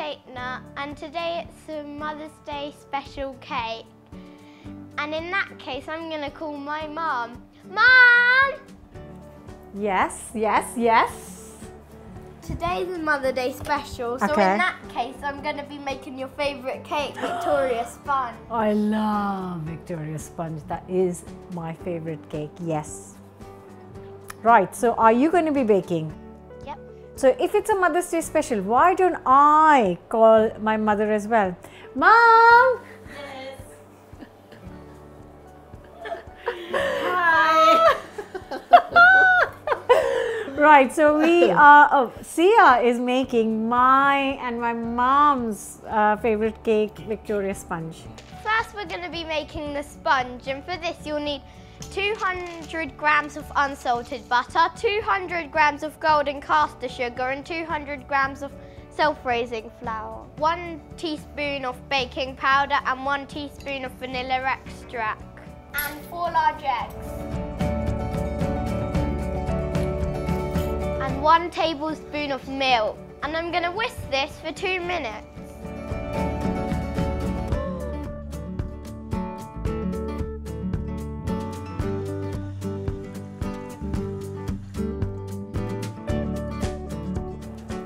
Chetna, and today it's a Mother's Day special cake. And in that case, I'm going to call my mum. Mum! Yes, yes, yes. Today's a Mother's Day special, so Okay. in that case, I'm going to be making your favourite cake, Victoria Sponge. I love Victoria Sponge. That is my favorite cake, yes. Right, so are you going to be baking? Yep. So if it's a Mother's Day special, why don't I call my mother as well? Mom! Yes. Hi! Right, so we are, Sia is making my and my mom's favorite cake, Victoria Sponge. First, we're going to be making the sponge, and for this you'll need 200 grams of unsalted butter, 200 grams of golden caster sugar, and 200 grams of self-raising flour, 1 teaspoon of baking powder, and 1 teaspoon of vanilla extract, and 4 large eggs, and 1 tablespoon of milk. And I'm going to whisk this for 2 minutes.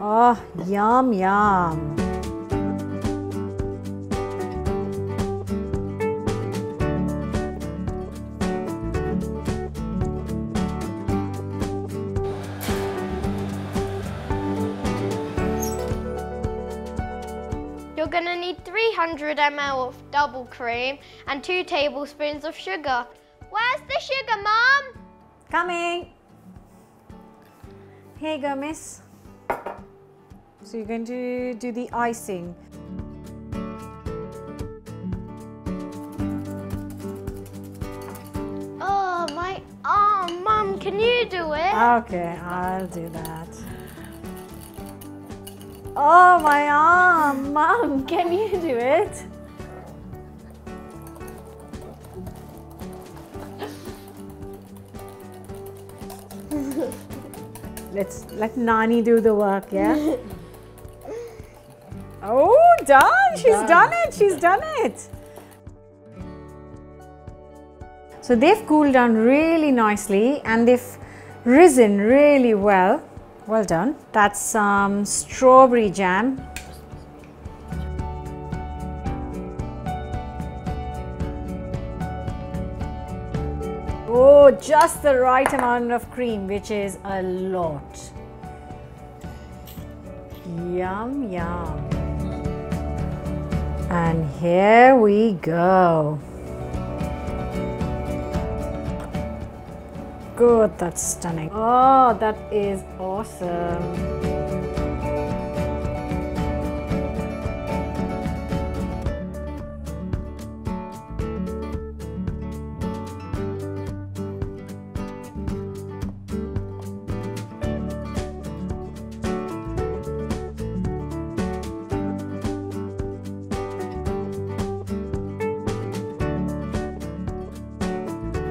Oh, yum, yum. You're going to need 300 ml of double cream and 2 tablespoons of sugar. Where's the sugar, Mum? Coming. Here you go, miss. So you're going to do the icing. Oh, my arm. Mum, can you do it? Okay, I'll do that. Oh, my arm. Mom, can you do it? Let's let Nani do the work, yeah? Oh, done. She's done it. She's done it. So they've cooled down really nicely and they've risen really well. Well done. That's some strawberry jam. Oh, just the right amount of cream, which is a lot. Yum, yum. And here we go. Good, that's stunning. Oh, that is awesome.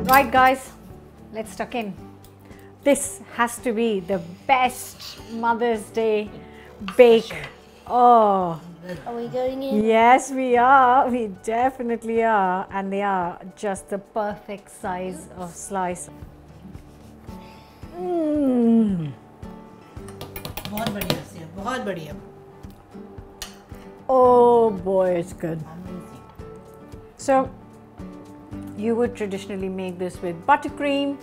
Right, guys, let's tuck in. This has to be the best Mother's Day bake. Oh, Are we going in? yes, we are. We definitely are. And they are just the perfect size of slice. बहुत बढ़िया से बहुत बढ़िया. Oh boy, it's good. So, you would traditionally make this with buttercream,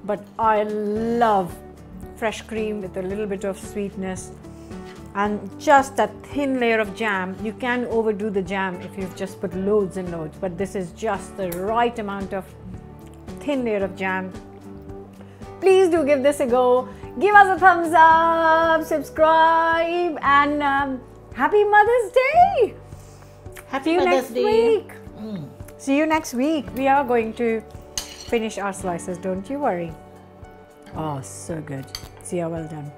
but I love fresh cream with a little bit of sweetness and just that thin layer of jam. You can overdo the jam if you've just put loads and loads, but this is just the right amount of thin layer of jam. Please do give this a go. Give us a thumbs up, subscribe, and happy Mother's Day! Happy See you Mother's next Day. week. See you next week. We are going to finish our slices, don't you worry. Oh, so good. See how well done.